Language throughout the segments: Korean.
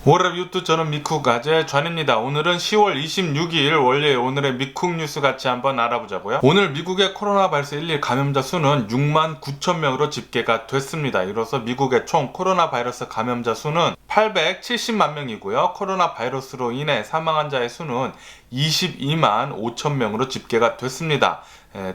월요일 유튜브 저는 미쿡아재 전입니다. 오늘은 10월 26일 원래 오늘의 미쿡 뉴스 같이 한번 알아보자고요. 오늘 미국의 코로나 바이러스 1일 감염자 수는 6만 9천 명으로 집계가 됐습니다. 이로써 미국의 총 코로나 바이러스 감염자 수는 870만 명이고요. 코로나 바이러스로 인해 사망한 자의 수는 22만 5천 명으로 집계가 됐습니다.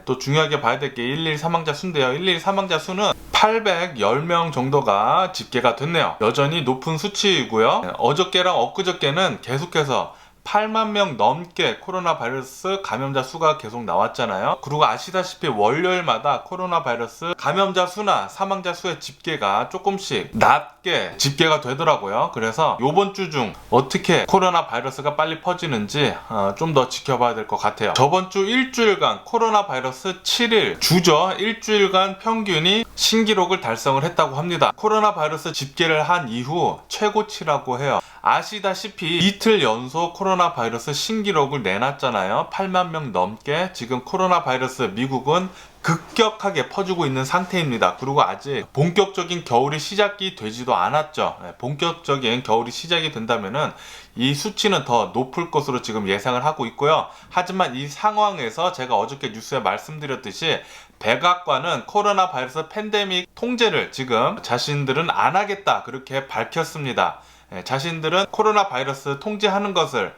또 중요하게 봐야 될 게 1일 사망자 수인데요. 1일 사망자 수는 810명 정도가 집계가 됐네요. 여전히 높은 수치이고요. 어저께랑 엊그저께는 계속해서 8만 명 넘게 코로나 바이러스 감염자 수가 계속 나왔잖아요. 그리고 아시다시피 월요일마다 코로나 바이러스 감염자 수나 사망자 수의 집계가 조금씩 낮게 집계가 되더라고요. 그래서 이번 주 중 어떻게 코로나 바이러스가 빨리 퍼지는지 좀 더 지켜봐야 될 것 같아요. 저번 주 일주일간 코로나 바이러스 7일 주죠. 일주일간 평균이 신기록을 달성을 했다고 합니다. 코로나 바이러스 집계를 한 이후 최고치라고 해요. 아시다시피 이틀 연속 코로나 바이러스 신기록을 내놨잖아요. 8만 명 넘게. 지금 코로나 바이러스 미국은 급격하게 퍼지고 있는 상태입니다. 그리고 아직 본격적인 겨울이 시작이 되지도 않았죠. 본격적인 겨울이 시작이 된다면은 이 수치는 더 높을 것으로 지금 예상을 하고 있고요. 하지만 이 상황에서 제가 어저께 뉴스에 말씀드렸듯이 백악관은 코로나 바이러스 팬데믹 통제를 지금 자신들은 안 하겠다 그렇게 밝혔습니다. 자신들은 코로나 바이러스 통제하는 것을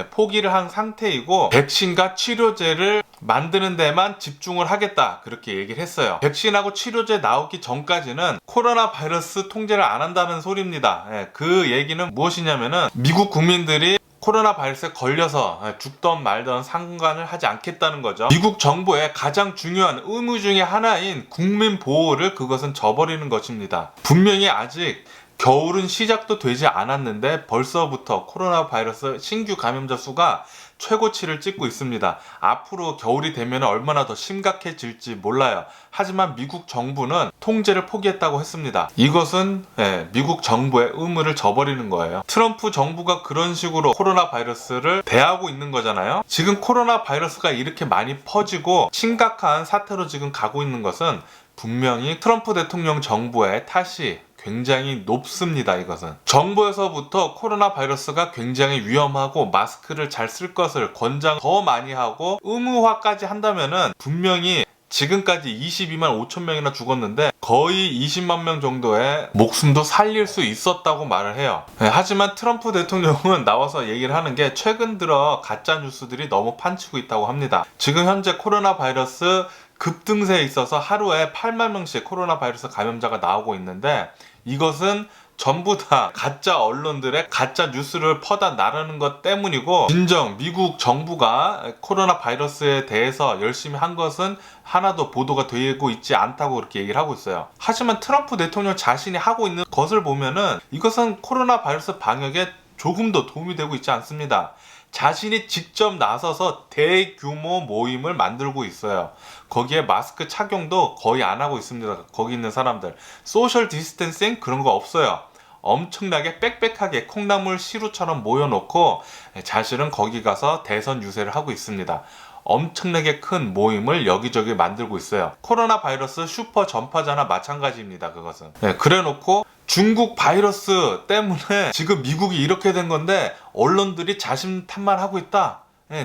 포기를 한 상태이고 백신과 치료제를 만드는 데만 집중을 하겠다 그렇게 얘기를 했어요. 백신하고 치료제 나오기 전까지는 코로나 바이러스 통제를 안 한다는 소리입니다. 그 얘기는 무엇이냐면은 미국 국민들이 코로나 바이러스에 걸려서 죽던 말던 상관을 하지 않겠다는 거죠. 미국 정부의 가장 중요한 의무 중에 하나인 국민 보호를 그것은 저버리는 것입니다. 분명히 아직 겨울은 시작도 되지 않았는데 벌써부터 코로나 바이러스 신규 감염자 수가 최고치를 찍고 있습니다. 앞으로 겨울이 되면 얼마나 더 심각해질지 몰라요. 하지만 미국 정부는 통제를 포기했다고 했습니다. 이것은 미국 정부의 의무를 저버리는 거예요. 트럼프 정부가 그런 식으로 코로나 바이러스를 대하고 있는 거잖아요. 지금 코로나 바이러스가 이렇게 많이 퍼지고 심각한 사태로 지금 가고 있는 것은 분명히 트럼프 대통령 정부의 탓이 굉장히 높습니다. 이것은 정부에서부터 코로나 바이러스가 굉장히 위험하고 마스크를 잘 쓸 것을 권장 더 많이 하고 의무화까지 한다면은 분명히 지금까지 22만 5천 명이나 죽었는데 거의 20만 명 정도의 목숨도 살릴 수 있었다고 말을 해요. 하지만 트럼프 대통령은 나와서 얘기를 하는 게 최근 들어 가짜 뉴스들이 너무 판치고 있다고 합니다. 지금 현재 코로나 바이러스 급등세에 있어서 하루에 8만 명씩 코로나 바이러스 감염자가 나오고 있는데 이것은 전부 다 가짜 언론들의 가짜 뉴스를 퍼다 나르는 것 때문이고 진정 미국 정부가 코로나 바이러스에 대해서 열심히 한 것은 하나도 보도가 되고 있지 않다고 그렇게 얘기를 하고 있어요. 하지만 트럼프 대통령 자신이 하고 있는 것을 보면은 이것은 코로나 바이러스 방역에 조금도 도움이 되고 있지 않습니다. 자신이 직접 나서서 대규모 모임을 만들고 있어요. 거기에 마스크 착용도 거의 안 하고 있습니다. 거기 있는 사람들. 소셜 디스턴싱 그런 거 없어요. 엄청나게 빽빽하게 콩나물 시루처럼 모여놓고 자신은 거기 가서 대선 유세를 하고 있습니다. 엄청나게 큰 모임을 여기저기 만들고 있어요. 코로나 바이러스 슈퍼 전파자나 마찬가지입니다. 그것은. 그래놓고 중국 바이러스 때문에 지금 미국이 이렇게 된 건데 언론들이 자신 탓만 하고 있다.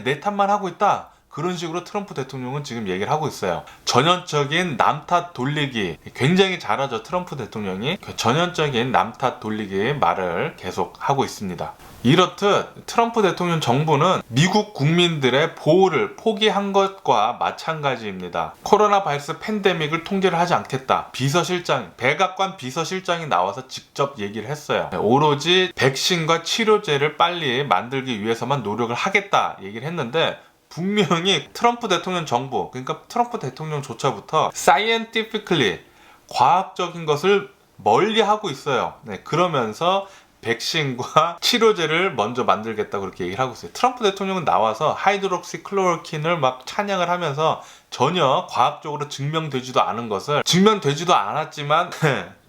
내 탓만 하고 있다. 그런 식으로 트럼프 대통령은 지금 얘기를 하고 있어요. 전형적인 남탓 돌리기 굉장히 잘하죠. 트럼프 대통령이 전형적인 남탓 돌리기 말을 계속 하고 있습니다. 이렇듯 트럼프 대통령 정부는 미국 국민들의 보호를 포기한 것과 마찬가지입니다. 코로나 바이러스 팬데믹을 통제를 하지 않겠다. 백악관 비서실장이 나와서 직접 얘기를 했어요. 오로지 백신과 치료제를 빨리 만들기 위해서만 노력을 하겠다 얘기를 했는데 분명히 트럼프 대통령 정부, 그러니까 트럼프 대통령조차부터 scientifically 과학적인 것을 멀리 하고 있어요. 그러면서 백신과 치료제를 먼저 만들겠다고 그렇게 얘기를 하고 있어요. 트럼프 대통령은 나와서 하이드록시클로로킨을 막 찬양을 하면서 전혀 과학적으로 증명되지도 않은 것을 증명되지도 않았지만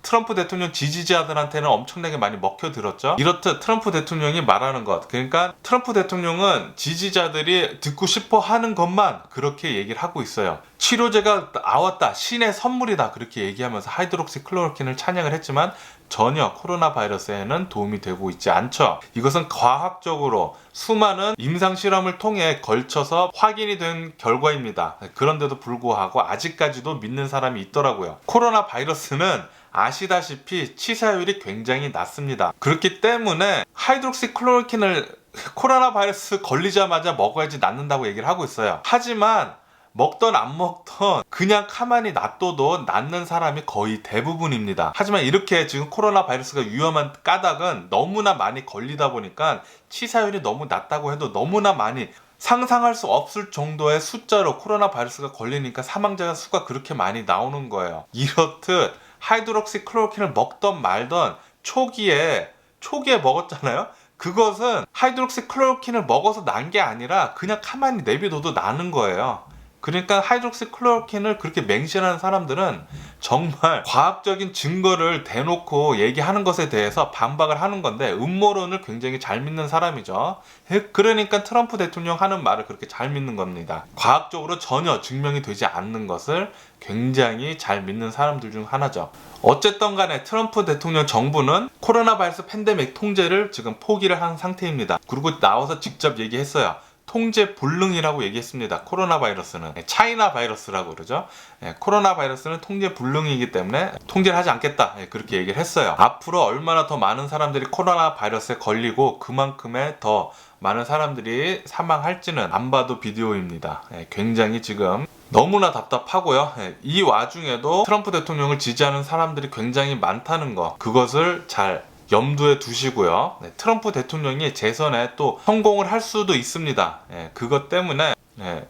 트럼프 대통령 지지자들한테는 엄청나게 많이 먹혀들었죠. 이렇듯 트럼프 대통령이 말하는 것, 그러니까 트럼프 대통령은 지지자들이 듣고 싶어 하는 것만 그렇게 얘기를 하고 있어요. 치료제가 나왔다, 신의 선물이다, 그렇게 얘기하면서 하이드록시클로로킨을 찬양을 했지만 전혀 코로나 바이러스에는 도움이 되고 있지 않죠. 이것은 과학적으로 수많은 임상실험을 통해 걸쳐서 확인이 된 결과입니다. 그런데도 불구하고 아직까지도 믿는 사람이 있더라고요. 코로나 바이러스는 아시다시피 치사율이 굉장히 낮습니다. 그렇기 때문에 하이드록시클로로킨을 코로나 바이러스 걸리자마자 먹어야지 낫는다고 얘기를 하고 있어요. 하지만 먹던 안 먹던 그냥 가만히 놔둬도 낫는 사람이 거의 대부분입니다. 하지만 이렇게 지금 코로나 바이러스가 위험한 까닭은 너무나 많이 걸리다 보니까 치사율이 너무 낮다고 해도 너무나 많이 상상할 수 없을 정도의 숫자로 코로나 바이러스가 걸리니까 사망자 수가 그렇게 많이 나오는 거예요. 이렇듯 하이드록시클로로킨을 먹던 말던 초기에 먹었잖아요. 그것은 하이드록시클로로킨을 먹어서 난 게 아니라 그냥 가만히 내비둬도 나는 거예요. 그러니까 하이드록시클로로킨을 그렇게 맹신하는 사람들은 정말 과학적인 증거를 대놓고 얘기하는 것에 대해서 반박을 하는 건데 음모론을 굉장히 잘 믿는 사람이죠. 그러니까 트럼프 대통령 하는 말을 그렇게 잘 믿는 겁니다. 과학적으로 전혀 증명이 되지 않는 것을 굉장히 잘 믿는 사람들 중 하나죠. 어쨌든 간에 트럼프 대통령 정부는 코로나 바이러스 팬데믹 통제를 지금 포기를 한 상태입니다. 그리고 나와서 직접 얘기했어요. 통제 불능이라고 얘기했습니다. 코로나 바이러스는 차이나 바이러스라고 그러죠. 코로나 바이러스는 통제 불능이기 때문에 통제를 하지 않겠다, 그렇게 얘기를 했어요. 앞으로 얼마나 더 많은 사람들이 코로나 바이러스에 걸리고 그만큼의 더 많은 사람들이 사망할지는 안 봐도 비디오입니다. 굉장히 지금 너무나 답답하고요. 이 와중에도 트럼프 대통령을 지지하는 사람들이 굉장히 많다는 거, 그것을 잘 염두에 두시고요. 트럼프 대통령이 재선에 또 성공을 할 수도 있습니다. 그것 때문에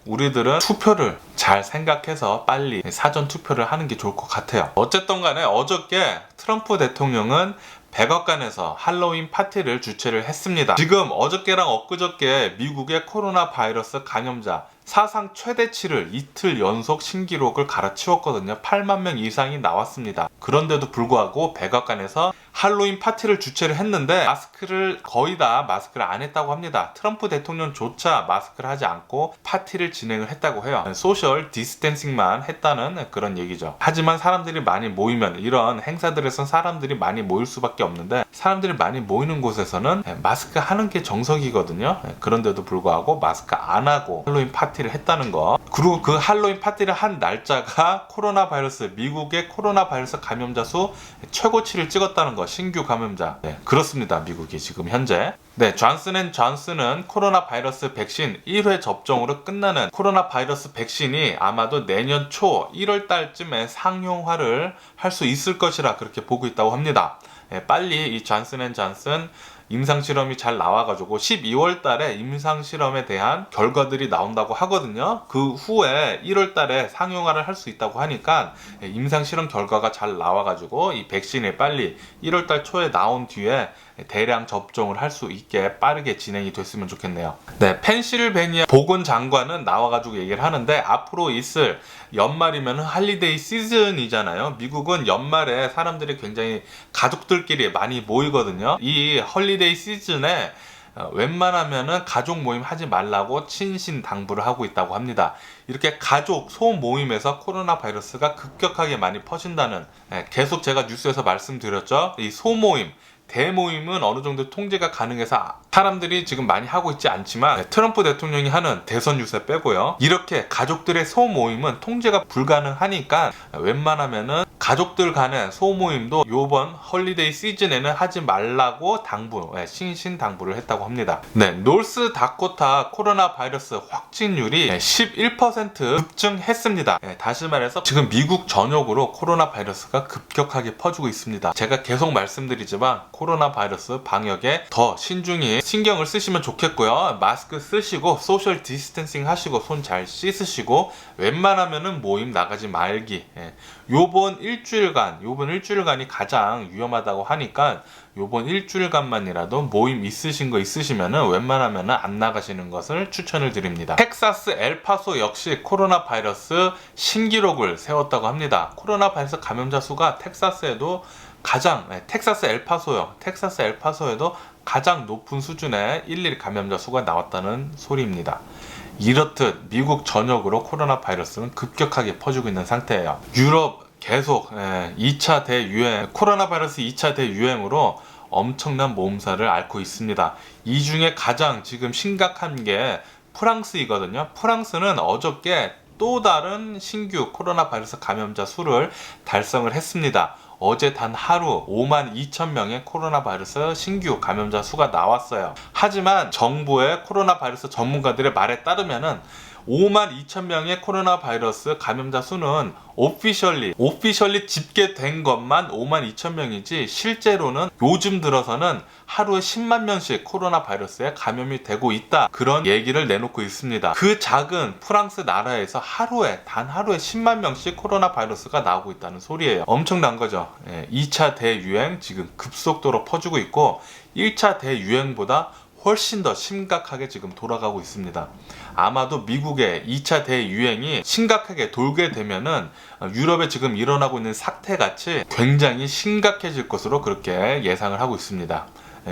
우리들은 투표를 잘 생각해서 빨리 사전 투표를 하는 게 좋을 것 같아요. 어쨌든 간에 어저께 트럼프 대통령은 백악관에서 할로윈 파티를 주최를 했습니다. 지금 어저께랑 엊그저께 미국의 코로나 바이러스 감염자 사상 최대치를 이틀 연속 신기록을 갈아치웠거든요. 8만 명 이상이 나왔습니다. 그런데도 불구하고 백악관에서 할로윈 파티를 주최를 했는데 마스크를 거의 다 마스크를 안 했다고 합니다. 트럼프 대통령조차 마스크를 하지 않고 파티를 진행을 했다고 해요. 소셜 디스텐싱만 했다는 그런 얘기죠. 하지만 사람들이 많이 모이면 이런 행사들에선 사람들이 많이 모일 수밖에 없는데 사람들이 많이 모이는 곳에서는 마스크 하는 게 정석이거든요. 그런데도 불구하고 마스크 안 하고 할로윈 파티를 했다는 거. 그리고 그 할로윈 파티를 한 날짜가 코로나 바이러스, 미국의 코로나 바이러스 감염자 수 최고치를 찍었다는 거. 신규 감염자. 그렇습니다. 미국이 지금 현재. 존슨앤존슨은 코로나 바이러스 백신 1회 접종으로 끝나는 코로나 바이러스 백신이 아마도 내년 초 1월 달쯤에 상용화를 할 수 있을 것이라 그렇게 보고 있다고 합니다. 빨리 이 존슨앤존슨 임상실험이 잘 나와가지고 12월 달에 임상실험에 대한 결과들이 나온다고 하거든요. 그 후에 1월 달에 상용화를 할 수 있다고 하니까 임상실험 결과가 잘 나와가지고 이 백신이 빨리 1월 달 초에 나온 뒤에 대량 접종을 할 수 있게 빠르게 진행이 됐으면 좋겠네요. 펜실베니아 보건장관은 나와가지고 얘기를 하는데 앞으로 있을 연말이면 할리데이 시즌이잖아요. 미국은 연말에 사람들이 굉장히 가족들끼리 많이 모이거든요. 이 헐리데이 시즌에 웬만하면은 가족 모임 하지 말라고 친신당부를 하고 있다고 합니다. 이렇게 가족 소모임에서 코로나 바이러스가 급격하게 많이 퍼진다는, 계속 제가 뉴스에서 말씀드렸죠. 이 소모임, 대모임은 어느 정도 통제가 가능해서 사람들이 지금 많이 하고 있지 않지만 트럼프 대통령이 하는 대선 유세 빼고요. 이렇게 가족들의 소모임은 통제가 불가능하니까 웬만하면은 가족들 간의 소모임도 요번 헐리데이 시즌에는 하지 말라고 신신당부를 했다고 합니다. 노스 다코타 코로나 바이러스 확진율이 11% 급증했습니다. 다시 말해서 지금 미국 전역으로 코로나 바이러스가 급격하게 퍼지고 있습니다. 제가 계속 말씀드리지만 코로나 바이러스 방역에 더 신중히 신경을 쓰시면 좋겠고요. 마스크 쓰시고 소셜 디스턴싱 하시고 손 잘 씻으시고 웬만하면은 모임 나가지 말기. 요번 일주일간이 가장 위험하다고 하니까 요번 일주일간만이라도 모임 있으신 거 있으시면은 웬만하면은 안 나가시는 것을 추천을 드립니다. 텍사스 엘파소 역시 코로나 바이러스 신기록을 세웠다고 합니다. 코로나 바이러스 감염자 수가 텍사스 엘파소에도 가장 높은 수준의 일일 감염자 수가 나왔다는 소리입니다. 이렇듯 미국 전역으로 코로나 바이러스는 급격하게 퍼지고 있는 상태예요. 유럽 계속 2차 대유행, 코로나 바이러스 2차 대유행으로 엄청난 몸살을 앓고 있습니다. 이 중에 가장 지금 심각한 게 프랑스이거든요. 프랑스는 어저께 또 다른 신규 코로나 바이러스 감염자 수를 달성을 했습니다. 어제 단 하루 52,000명의 코로나 바이러스 신규 감염자 수가 나왔어요. 하지만 정부의 코로나 바이러스 전문가들의 말에 따르면은 52,000명의 코로나 바이러스 감염자 수는 오피셜리 집계된 것만 52,000명이지 실제로는 요즘 들어서는 하루에 10만 명씩 코로나 바이러스에 감염이 되고 있다. 그런 얘기를 내놓고 있습니다. 그 작은 프랑스 나라에서 단 하루에 10만 명씩 코로나 바이러스가 나오고 있다는 소리예요. 엄청난 거죠. 2차 대유행 지금 급속도로 퍼지고 있고 1차 대유행보다 훨씬 더 심각하게 지금 돌아가고 있습니다. 아마도 미국의 2차 대유행이 심각하게 돌게 되면은 유럽에 지금 일어나고 있는 사태같이 굉장히 심각해질 것으로 그렇게 예상을 하고 있습니다.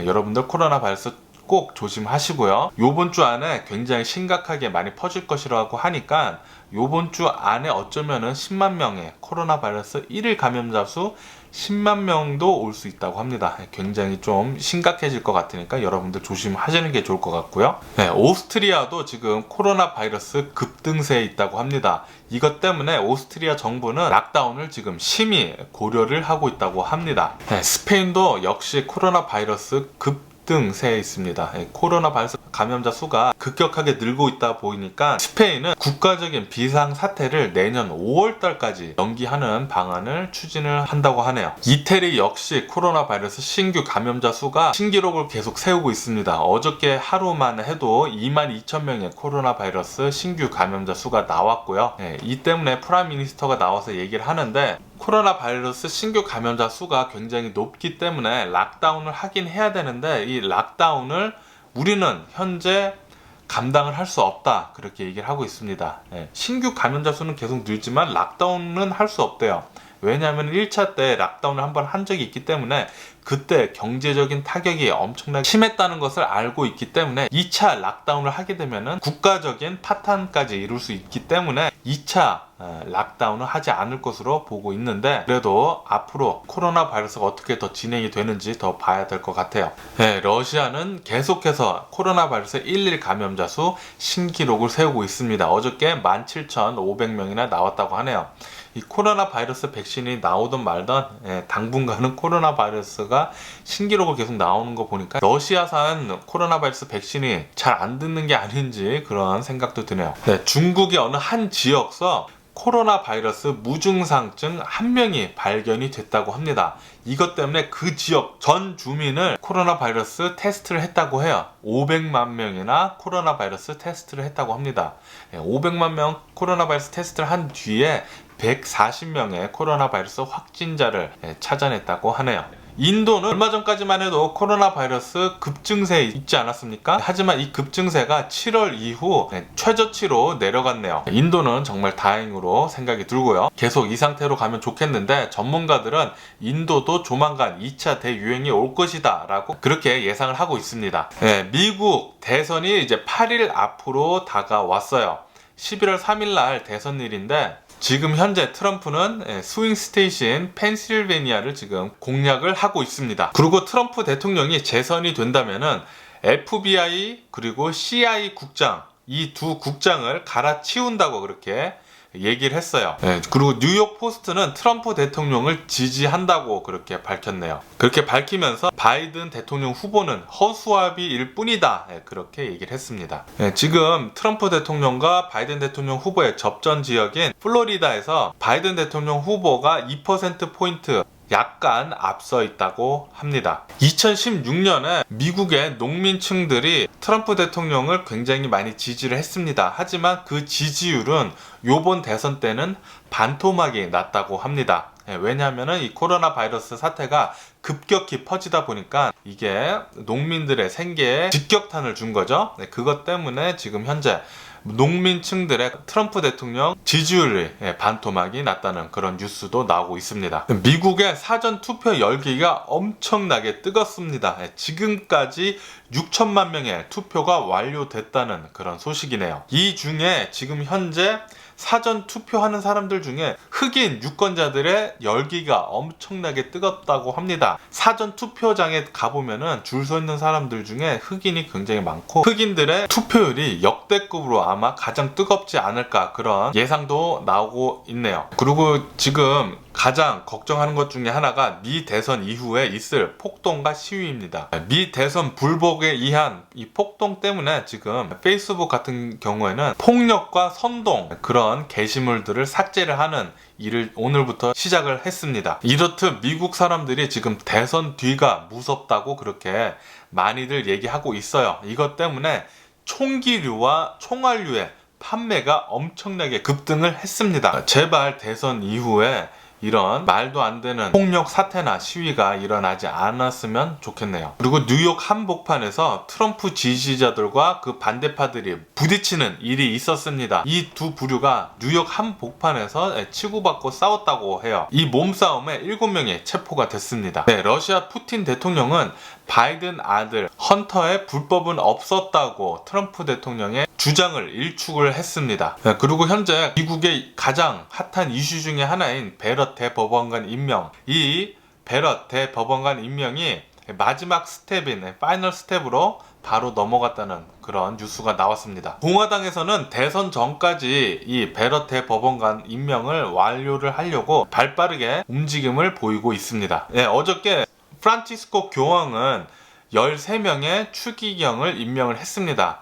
여러분들 코로나 바이러스 꼭 조심하시고요. 요번 주 안에 굉장히 심각하게 많이 퍼질 것이라고 하니까 요번 주 안에 어쩌면은 10만 명의 코로나 바이러스 1일 감염자 수 10만 명도 올 수 있다고 합니다. 굉장히 좀 심각해질 것 같으니까 여러분들 조심하시는 게 좋을 것 같고요. 오스트리아도 지금 코로나 바이러스 급등세에 있다고 합니다. 이것 때문에 오스트리아 정부는 락다운을 지금 심히 고려를 하고 있다고 합니다. 스페인도 역시 코로나 바이러스 급등세에 있습니다. 코로나 바이러스 감염자 수가 급격하게 늘고 있다 보이니까 스페인은 국가적인 비상사태를 내년 5월달까지 연기하는 방안을 추진을 한다고 하네요. 이태리 역시 코로나 바이러스 신규 감염자 수가 신기록을 계속 세우고 있습니다. 어저께 하루만 해도 22,000명의 코로나 바이러스 신규 감염자 수가 나왔고요. 이 때문에 프라임 미니스터가 나와서 얘기를 하는데 코로나 바이러스 신규 감염자 수가 굉장히 높기 때문에 락다운을 하긴 해야 되는데 이 락다운을 우리는 현재 감당을 할 수 없다 그렇게 얘기를 하고 있습니다. 신규 감염자 수는 계속 늘지만 락다운은 할 수 없대요. 왜냐하면 1차 때 락다운을 한번 한 적이 있기 때문에 그때 경제적인 타격이 엄청나게 심했다는 것을 알고 있기 때문에 2차 락다운을 하게 되면은 국가적인 파탄까지 이룰 수 있기 때문에 2차 락다운을 하지 않을 것으로 보고 있는데 그래도 앞으로 코로나 바이러스가 어떻게 더 진행이 되는지 더 봐야 될 것 같아요. 러시아는 계속해서 코로나 바이러스 1일 감염자 수 신기록을 세우고 있습니다. 어저께 17,500명이나 나왔다고 하네요. 이 코로나 바이러스 백신이 나오든 말든 당분간은 코로나 바이러스가 신기록을 계속 나오는 거 보니까 러시아산 코로나 바이러스 백신이 잘 안 듣는 게 아닌지 그런 생각도 드네요. 중국의 어느 한 지역서 코로나 바이러스 무증상증 1명이 발견이 됐다고 합니다. 이것 때문에 그 지역 전 주민을 코로나 바이러스 테스트를 했다고 해요. 500만 명이나 코로나 바이러스 테스트를 했다고 합니다. 500만 명 코로나 바이러스 테스트를 한 뒤에 140명의 코로나 바이러스 확진자를 찾아냈다고 하네요. 인도는 얼마 전까지만 해도 코로나 바이러스 급증세에 있지 않았습니까? 하지만 이 급증세가 7월 이후 최저치로 내려갔네요. 인도는 정말 다행으로 생각이 들고요. 계속 이 상태로 가면 좋겠는데 전문가들은 인도도 조만간 2차 대유행이 올 것이다 라고 그렇게 예상을 하고 있습니다. 미국 대선이 이제 8일 앞으로 다가왔어요. 11월 3일 날 대선일인데 지금 현재 트럼프는 스윙 스테이트인 펜실베니아를 지금 공략을 하고 있습니다. 그리고 트럼프 대통령이 재선이 된다면은 FBI 그리고 CIA 국장 이 두 국장을 갈아치운다고 그렇게 얘기를 했어요. 그리고 뉴욕 포스트는 트럼프 대통령을 지지한다고 그렇게 밝혔네요. 그렇게 밝히면서 바이든 대통령 후보는 허수아비일 뿐이다 그렇게 얘기를 했습니다. 지금 트럼프 대통령과 바이든 대통령 후보의 접전 지역인 플로리다에서 바이든 대통령 후보가 2%포인트 약간 앞서 있다고 합니다. 2016년에 미국의 농민층들이 트럼프 대통령을 굉장히 많이 지지를 했습니다. 하지만 그 지지율은 요번 대선 때는 반토막이 났다고 합니다. 왜냐하면 이 코로나 바이러스 사태가 급격히 퍼지다 보니까 이게 농민들의 생계에 직격탄을 준 거죠. 그것 때문에 지금 현재 농민층들의 트럼프 대통령 지지율이 반토막이 났다는 그런 뉴스도 나오고 있습니다. 미국의 사전 투표 열기가 엄청나게 뜨겁습니다. 지금까지 6천만 명의 투표가 완료됐다는 그런 소식이네요. 이 중에 지금 현재 사전 투표하는 사람들 중에 흑인 유권자들의 열기가 엄청나게 뜨겁다고 합니다. 사전 투표장에 가보면은 줄 서 있는 사람들 중에 흑인이 굉장히 많고 흑인들의 투표율이 역대급으로 아마 가장 뜨겁지 않을까 그런 예상도 나오고 있네요. 그리고 지금 가장 걱정하는 것 중에 하나가 미 대선 이후에 있을 폭동과 시위입니다. 미 대선 불복에 의한 이 폭동 때문에 지금 페이스북 같은 경우에는 폭력과 선동 그런 게시물들을 삭제를 하는 일을 오늘부터 시작을 했습니다. 이렇듯 미국 사람들이 지금 대선 뒤가 무섭다고 그렇게 많이들 얘기하고 있어요. 이것 때문에 총기류와 총알류의 판매가 엄청나게 급등을 했습니다. 제발 대선 이후에 이런 말도 안 되는 폭력 사태나 시위가 일어나지 않았으면 좋겠네요. 그리고 뉴욕 한복판에서 트럼프 지지자들과 그 반대파들이 부딪히는 일이 있었습니다. 이 두 부류가 뉴욕 한복판에서 치고받고 싸웠다고 해요. 이 몸싸움에 7명이 체포가 됐습니다. 러시아 푸틴 대통령은 바이든 아들 헌터의 불법은 없었다고 트럼프 대통령의 주장을 일축을 했습니다. 그리고 현재 미국의 가장 핫한 이슈 중에 하나인 베럿 대법원관 임명, 이 베럿 대법원관 임명이 마지막 스텝인 파이널 스텝으로 바로 넘어갔다는 그런 뉴스가 나왔습니다. 공화당에서는 대선 전까지 이 베럿 대법원관 임명을 완료를 하려고 발빠르게 움직임을 보이고 있습니다. 어저께 프란치스코 교황은 13명의 추기경을 임명을 했습니다.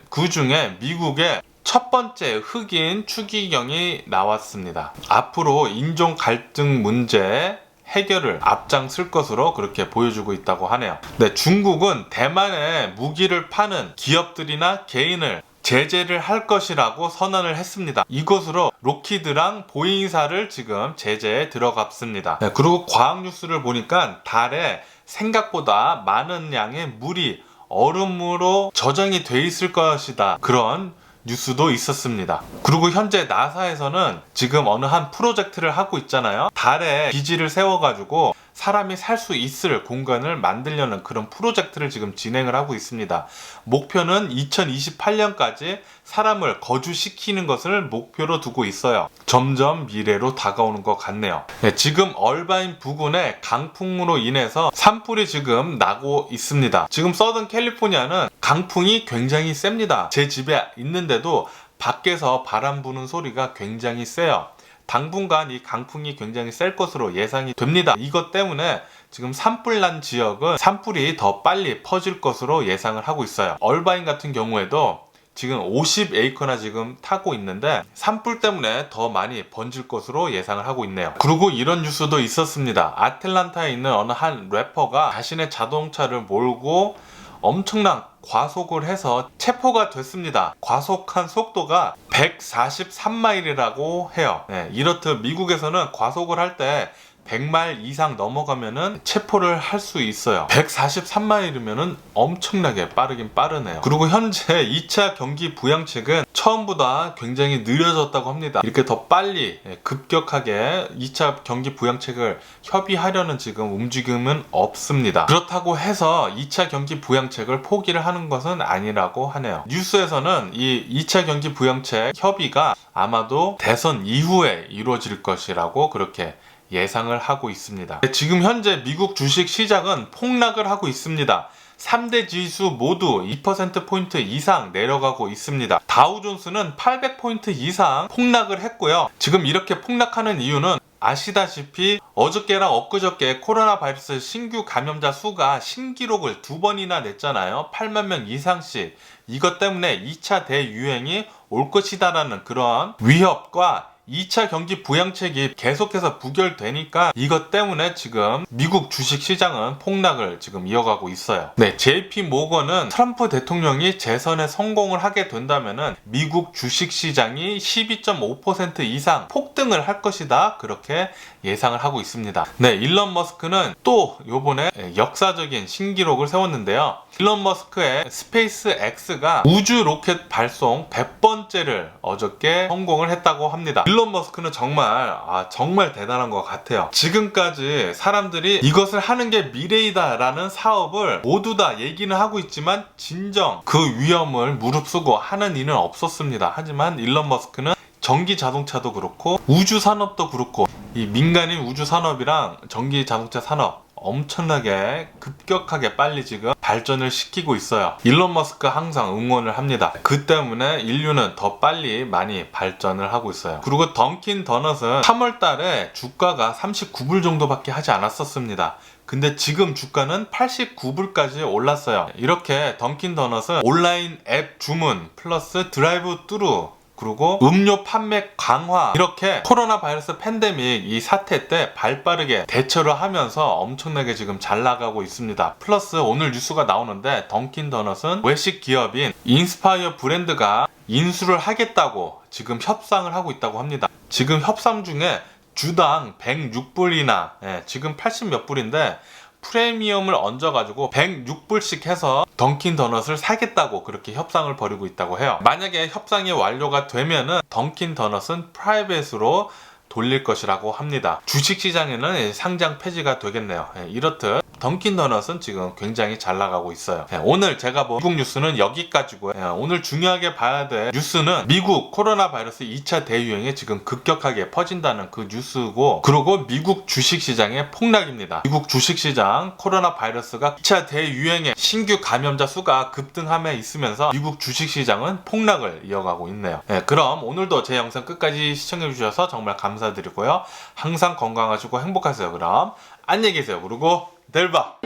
그 중에 미국의 첫 번째 흑인 추기경이 나왔습니다. 앞으로 인종 갈등 문제 해결을 앞장설 것으로 그렇게 보여주고 있다고 하네요. 중국은 대만에 무기를 파는 기업들이나 개인을 제재를 할 것이라고 선언을 했습니다. 이것으로 록히드랑 보잉사를 지금 제재에 들어갔습니다. 그리고 과학 뉴스를 보니까 달에 생각보다 많은 양의 물이 얼음으로 저장이 돼 있을 것이다. 그런 뉴스도 있었습니다. 그리고 현재 나사에서는 지금 어느 한 프로젝트를 하고 있잖아요. 달에 기지를 세워가지고 사람이 살 수 있을 공간을 만들려는 그런 프로젝트를 지금 진행을 하고 있습니다. 목표는 2028년까지 사람을 거주시키는 것을 목표로 두고 있어요. 점점 미래로 다가오는 것 같네요. 지금 얼바인 부근에 강풍으로 인해서 산불이 지금 나고 있습니다. 지금 서든 캘리포니아는 강풍이 굉장히 셉니다. 제 집에 있는데도 밖에서 바람 부는 소리가 굉장히 세요. 당분간 이 강풍이 굉장히 셀 것으로 예상이 됩니다. 이것 때문에 지금 산불 난 지역은 산불이 더 빨리 퍼질 것으로 예상을 하고 있어요. 얼바인 같은 경우에도 지금 50에이커나 지금 타고 있는데 산불 때문에 더 많이 번질 것으로 예상을 하고 있네요. 그리고 이런 뉴스도 있었습니다. 아틀란타에 있는 어느 한 래퍼가 자신의 자동차를 몰고 엄청난 과속을 해서 체포가 됐습니다. 과속한 속도가 143마일이라고 해요. 이렇듯 미국에서는 과속을 할 때 100마일 이상 넘어가면은 체포를 할 수 있어요. 143마일이면은 엄청나게 빠르긴 빠르네요. 그리고 현재 2차 경기 부양책은 처음보다 굉장히 느려졌다고 합니다. 이렇게 더 빨리 급격하게 2차 경기 부양책을 협의하려는 지금 움직임은 없습니다. 그렇다고 해서 2차 경기 부양책을 포기를 하는 것은 아니라고 하네요. 뉴스에서는 이 2차 경기 부양책 협의가 아마도 대선 이후에 이루어질 것이라고 그렇게 예상을 하고 있습니다. 지금 현재 미국 주식 시장은 폭락을 하고 있습니다. 3대 지수 모두 2%포인트 이상 내려가고 있습니다. 다우존스는 800포인트 이상 폭락을 했고요. 지금 이렇게 폭락하는 이유는 아시다시피 어저께랑 엊그저께 코로나 바이러스 신규 감염자 수가 신기록을 2번이나 냈잖아요. 8만 명 이상씩. 이것 때문에 2차 대유행이 올 것이다라는 그런 위협과 2차 경기 부양책이 계속해서 부결되니까 이것 때문에 지금 미국 주식시장은 폭락을 지금 이어가고 있어요. 네, JP 모건은 트럼프 대통령이 재선에 성공을 하게 된다면은 미국 주식시장이 12.5% 이상 폭등을 할 것이다, 그렇게 예상을 하고 있습니다. 네, 일론 머스크는 또 요번에 역사적인 신기록을 세웠는데요. 일론 머스크의 스페이스 X가 우주 로켓 발송 100번째를 어저께 성공을 했다고 합니다. 일론 머스크는 정말 대단한 것 같아요. 지금까지 사람들이 이것을 하는 게 미래이다 라는 사업을 모두 다 얘기는 하고 있지만 진정 그 위험을 무릅쓰고 하는 이는 없었습니다. 하지만 일론 머스크는 전기 자동차도 그렇고 우주 산업도 그렇고 이 민간인 우주 산업이랑 전기 자동차 산업 엄청나게 급격하게 빨리 지금 발전을 시키고 있어요. 일론 머스크 항상 응원을 합니다. 그 때문에 인류는 더 빨리 많이 발전을 하고 있어요. 그리고 던킨 도넛은 3월 달에 주가가 39불 정도밖에 하지 않았었습니다. 근데 지금 주가는 89불까지 올랐어요. 이렇게 던킨 도넛은 온라인 앱 주문 플러스 드라이브 뚜루 그리고 음료 판매 강화, 이렇게 코로나 바이러스 팬데믹 이 사태 때 발빠르게 대처를 하면서 엄청나게 지금 잘 나가고 있습니다. 플러스 오늘 뉴스가 나오는데 던킨 도넛은 외식 기업인 인스파이어 브랜드가 인수를 하겠다고 지금 협상을 하고 있다고 합니다. 지금 협상 중에 주당 106불이나 지금 80 몇 불인데 프리미엄을 얹어가지고 106불씩 해서 던킨 도넛을 사겠다고 그렇게 협상을 벌이고 있다고 해요. 만약에 협상이 완료가 되면은 던킨 도넛은 프라이빗으로 돌릴 것이라고 합니다. 주식시장에는 상장 폐지가 되겠네요. 이렇듯 던킨 도넛은 지금 굉장히 잘 나가고 있어요. 오늘 제가 미국 뉴스는 여기까지고요. 오늘 중요하게 봐야 될 뉴스는 미국 코로나 바이러스 2차 대유행이 지금 급격하게 퍼진다는 그 뉴스고, 그리고 미국 주식시장의 폭락입니다. 미국 주식시장 코로나 바이러스가 2차 대유행의 신규 감염자 수가 급등함에 있으면서 미국 주식시장은 폭락을 이어가고 있네요. 그럼 오늘도 제 영상 끝까지 시청해주셔서 정말 감사드리고요. 항상 건강하시고 행복하세요. 그럼 안녕히 계세요. 그리고 내일 봐.